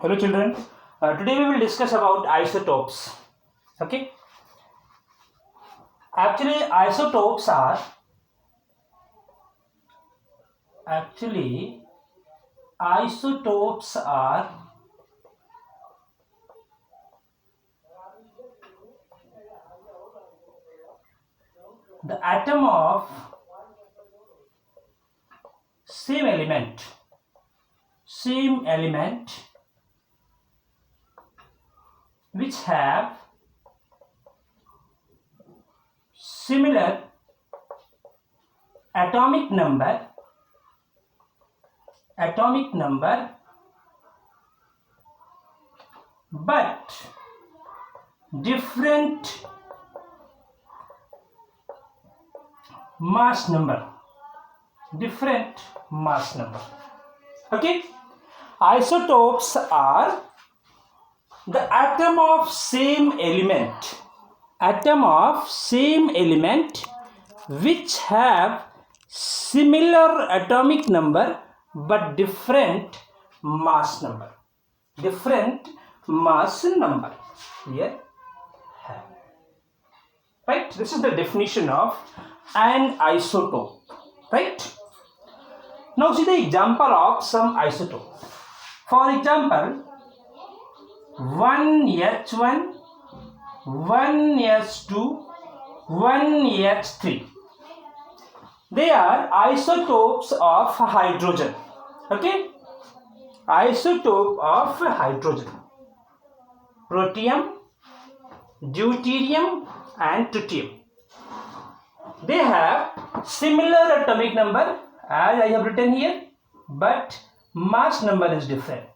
Hello children, today we will discuss about isotopes. Okay, actually isotopes are the atom of same element which have similar atomic number but different mass number. Okay, isotopes are the atom of same element which have similar atomic number but different mass number. Here have. Right, this is the definition of an isotope. Right, now see the example of some isotope. For example, 1H1, 1H2, 1H3. They are isotopes of hydrogen. Okay, isotope of hydrogen: protium, deuterium and tritium. They have similar atomic number as I have written here, but mass number is different: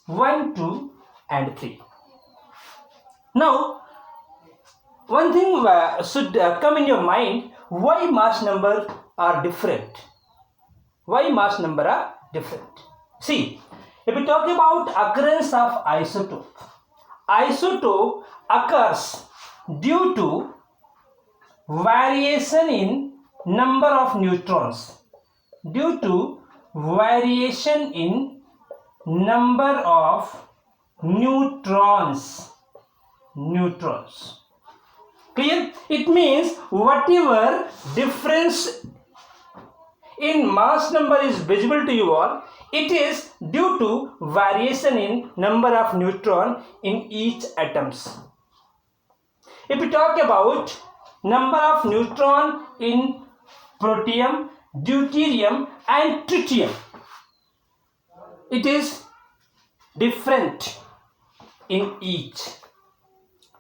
1, 2 and 3. Now one thing should come in your mind: why mass number are different? See, if we talk about occurrence of isotope occurs due to variation in number of neutrons. Clear? It means whatever difference in mass number is visible to you all, it is due to variation in number of neutron in each atoms. If we talk about number of neutron in protium, deuterium and tritium, it is different in each.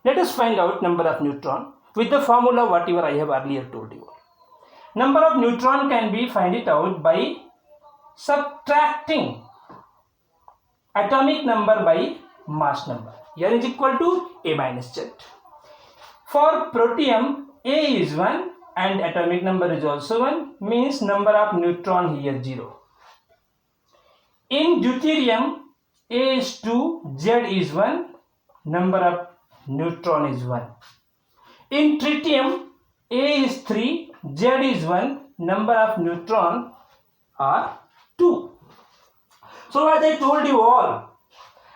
Let us find out number of neutron with the formula whatever I have earlier told you. Number of neutron can be find it out by subtracting atomic number by mass number. N is equal to A minus Z. For protium, A is 1 and atomic number is also 1, means number of neutron here 0. In deuterium, A is 2, Z is 1, number of neutron is 1. In tritium, A is 3, Z is 1, number of neutron are 2. So as I told you all,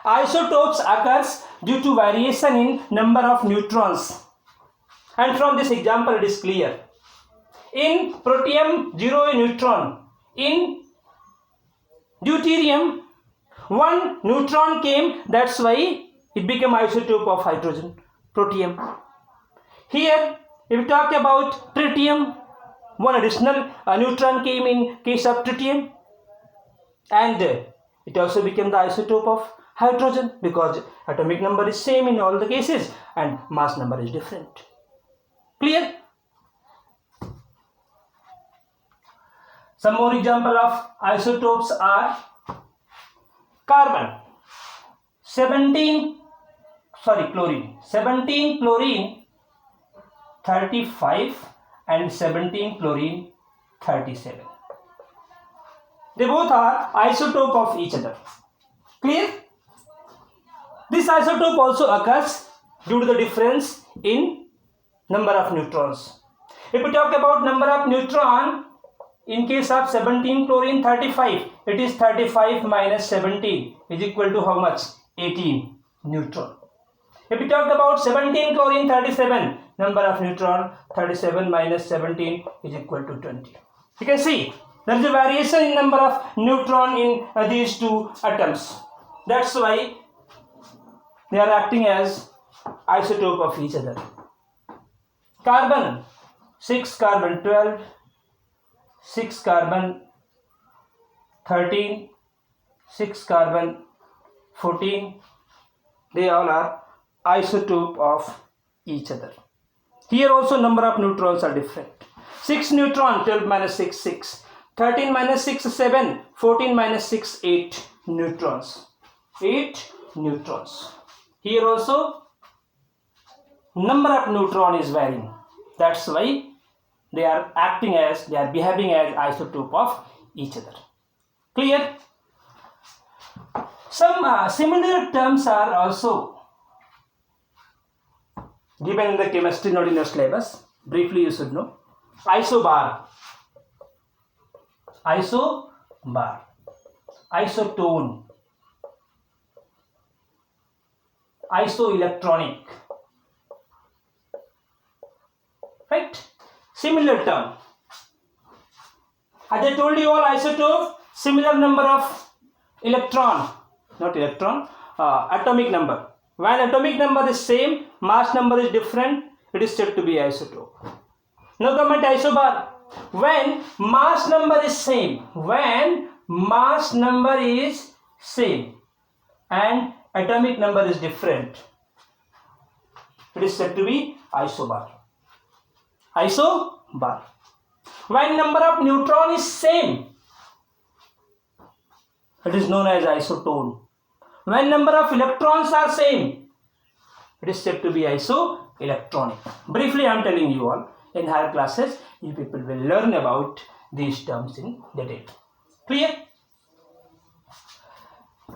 isotopes occurs due to variation in number of neutrons. And from this example it is clear. In protium, 0 neutron. In deuterium, 1 neutron came, that's why it became isotope of hydrogen, protium. Here, if we talk about tritium, 1 additional neutron came in case of tritium, and it also became the isotope of hydrogen because atomic number is same in all the cases and mass number is different. Clear? Some more example of isotopes are chlorine, 17 chlorine 35 and 17 chlorine 37. They both are isotope of each other. Clear? This isotope also occurs due to the difference in number of neutrons. If we talk about number of neutron, in case of 17 chlorine 35, it is 35 minus 17 is equal to how much? 18 neutron. If we talk about 17 chlorine 37, number of neutron 37 minus 17 is equal to 20. You can see there is a variation in number of neutron in these two atoms. That's why they are acting as isotope of each other. Carbon 6 carbon 12, 6 carbon 13, 6 carbon 14, they all are isotope of each other. Here also number of neutrons are different. 6 neutron, 12 minus 6, 6. 13 minus 6, 7. 14 minus 6, 8 neutrons. 8 neutrons. Here also number of neutron is varying. That's why they are behaving as isotope of each other. Clear? Some similar terms are also given in the chemistry, not in your syllabus. Briefly you should know. Isobar, isotone, isoelectronic. Right? Similar term. As I told you all, isotope, similar number of atomic number. When atomic number is same, mass number is different, it is said to be isotope. Now come at isobar. When mass number is same, and atomic number is different, it is said to be isobar. When number of neutron is same, it is known as isotone. When number of electrons are same, it is said to be isoelectronic. Briefly I am telling you all. In higher classes, you people will learn about these terms in detail. Clear?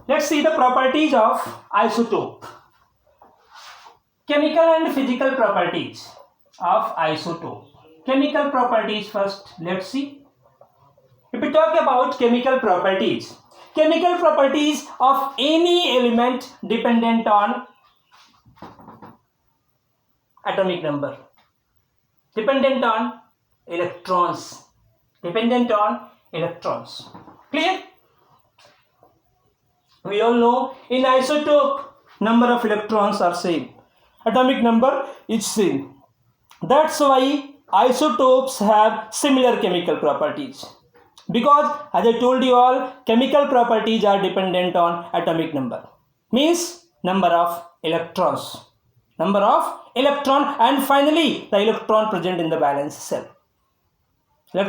Let's see the properties of isotope. Chemical and physical properties of isotope. Chemical properties first, let's see. If we talk about chemical properties of any element dependent on atomic number, dependent on electrons. Clear? We all know in isotope number of electrons are same, atomic number is same. That's why isotopes have similar chemical properties, because as I told you all, chemical properties are dependent on atomic number, means number of electrons, and finally the electron present in the valence cell. So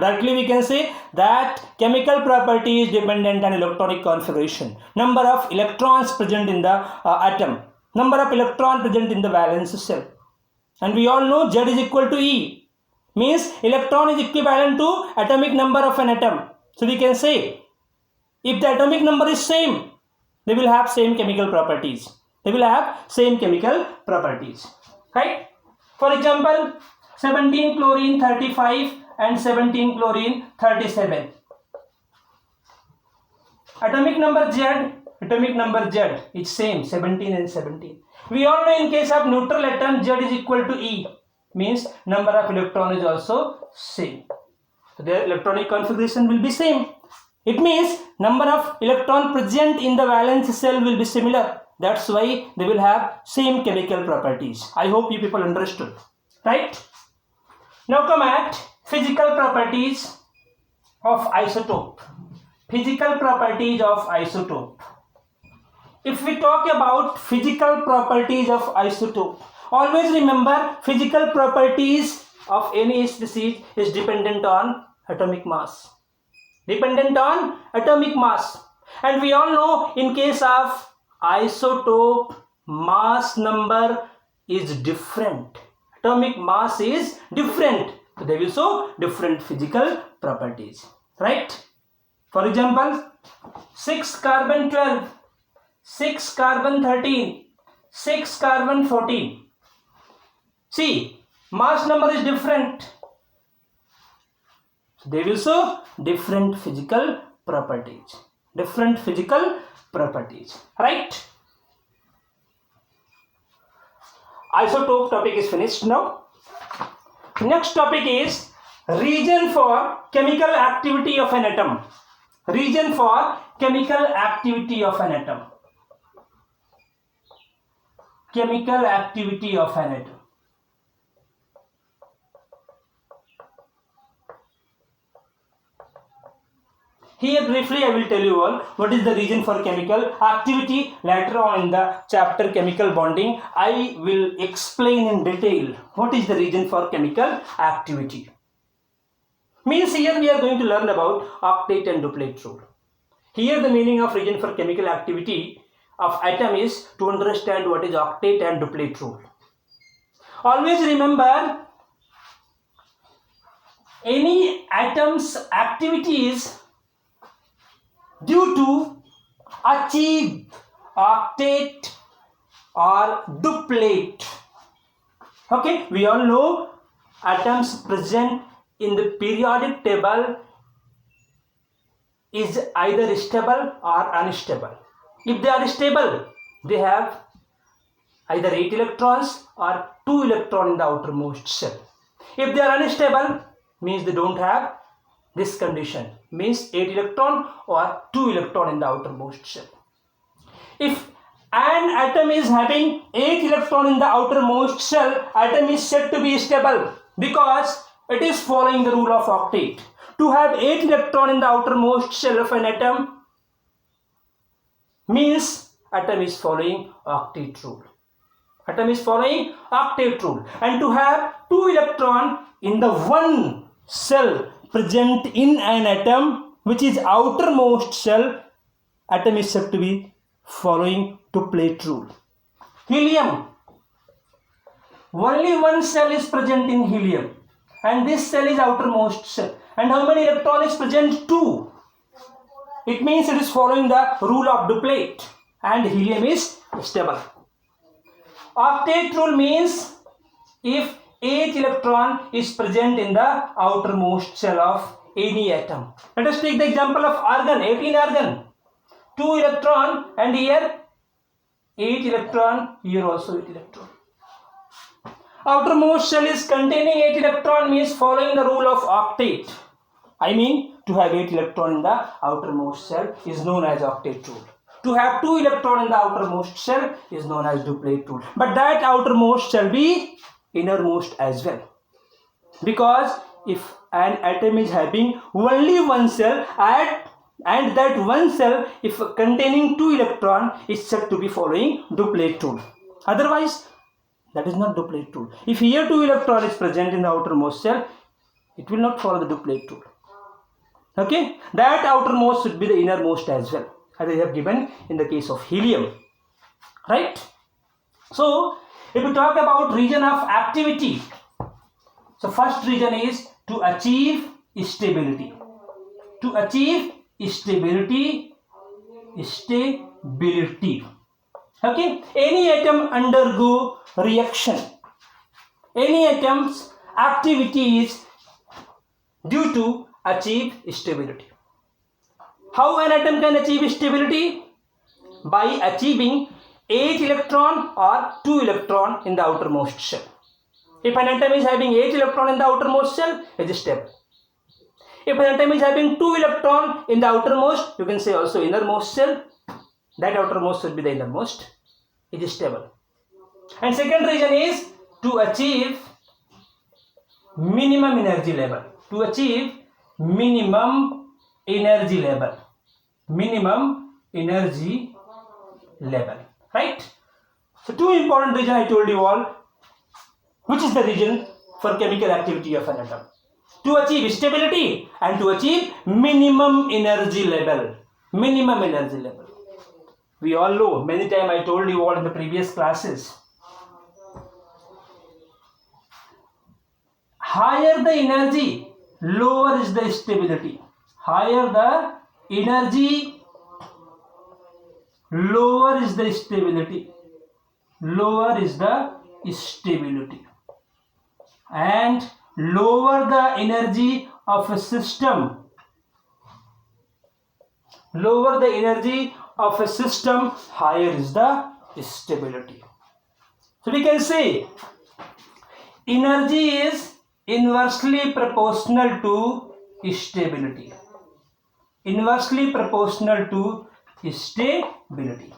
directly we can say that chemical property is dependent on electronic configuration, number of electrons present in the atom, number of electrons present in the valence cell. And we all know Z is equal to E, means electron is equivalent to atomic number of an atom. So we can say if the atomic number is same, they will have same chemical properties. Right? For example, 17 chlorine 35 and 17 chlorine 37. Atomic number Z is same, 17 and 17. We all know in case of neutral atom, Z is equal to E, means number of electron is also same. So their electronic configuration will be same. It means number of electron present in the valence cell will be similar. That's why they will have same chemical properties. I hope you people understood. Right? Now come at physical properties of isotope. If we talk about physical properties of isotope, always remember physical properties of any species is dependent on atomic mass. And we all know in case of isotope, mass number is different. Atomic mass is different. So there will show different physical properties. Right? For example, 6 carbon 12, 6 carbon 13, 6 carbon 14. See, mass number is different. So they will show different physical properties. different physical properties, right? Isotope topic is finished now. Next topic is region for chemical activity of an atom. Region for chemical activity of an atom. Chemical activity of an atom. Here briefly I will tell you all what is the region for chemical activity. Later on in the chapter chemical bonding, I will explain in detail what is the region for chemical activity. Means here we are going to learn about octet and duplet rule. Here the meaning of region for chemical activity of atom is to understand what is octet and duplet rule. Always remember, any atom's activity is due to achieve octet or duplet. Okay, we all know atoms present in the periodic table is either stable or unstable. If they are stable, they have either 8 electrons or 2 electrons in the outermost shell. If they are unstable, means they don't have this condition, means 8 electron or 2 electron in the outermost shell. If an atom is having 8 electron in the outermost shell, atom is said to be stable because it is following the rule of octet. To have 8 electron in the outermost shell of an atom means atom is following octet rule. Atom is following octet rule. And to have 2 electron in the one cell present in an atom, which is outermost shell, atom is said to be following duplet rule. Helium, only one cell is present in helium, and this cell is outermost shell. And how many electrons is present? 2. It means it is following the rule of duplet, and helium is stable. Octet rule means if 8 electron is present in the outermost shell of any atom. Let us take the example of argon, 18 argon. 2 electron, and here 8 electron, here also 8 electron. Outermost shell is containing 8 electron means following the rule of octet. I mean, to have 8 electron in the outermost shell is known as octet rule. To have 2 electron in the outermost shell is known as duplet rule. But that outermost shall be innermost as well. Because if an atom is having only one cell and that one cell, if containing 2 electron, is said to be following duplet rule. Otherwise, that is not duplet rule. If here 2 electron is present in the outermost shell, it will not follow the duplet rule. Okay, that outermost should be the innermost as well, as I have given in the case of helium, right? So if we talk about region of activity, so first region is to achieve stability. To achieve stability. Okay, any atom undergo reaction. Any atom's activity is due to achieve stability. How an atom can achieve stability? By achieving 8 electron or 2 electron in the outermost shell. If an atom is having 8 electron in the outermost shell, it is stable. If an atom is having 2 electron in the outermost, you can say also innermost shell, that outermost should be the innermost, it is stable. And second reason is to achieve minimum energy level. To achieve minimum energy level. Minimum energy level. Right? So two important reasons I told you all. Which is the reason for chemical activity of an atom? To achieve stability and to achieve minimum energy level. Minimum energy level. We all know, many times I told you all in the previous classes. Higher the energy, lower is the stability. Higher the energy, lower is the stability. Lower is the stability. And lower the energy of a system, lower the energy of a system, higher is the stability. So we can say energy is inversely proportional to stability. Inversely proportional to stability.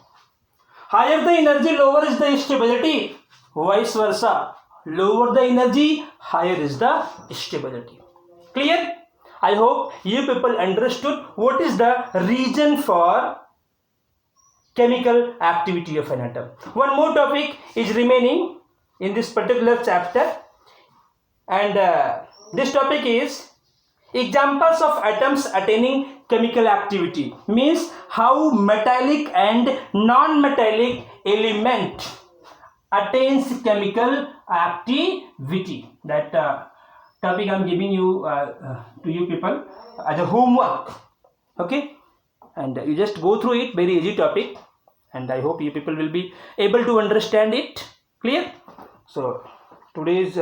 Higher the energy, lower is the stability. Vice versa. Lower the energy, higher is the stability. Clear? I hope you people understood what is the reason for chemical activity of an atom. One more topic is remaining in this particular chapter, and this topic is examples of atoms attaining chemical activity. Means how metallic and non-metallic element attains chemical activity. That topic I am giving you to you people as a homework. Okay, and you just go through it. Very easy topic, and I hope you people will be able to understand it. Clear? So today's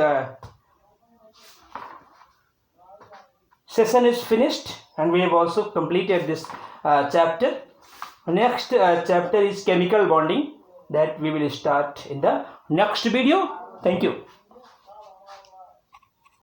session is finished, and we have also completed this chapter. Next chapter is chemical bonding, that we will start in the next video. Thank you.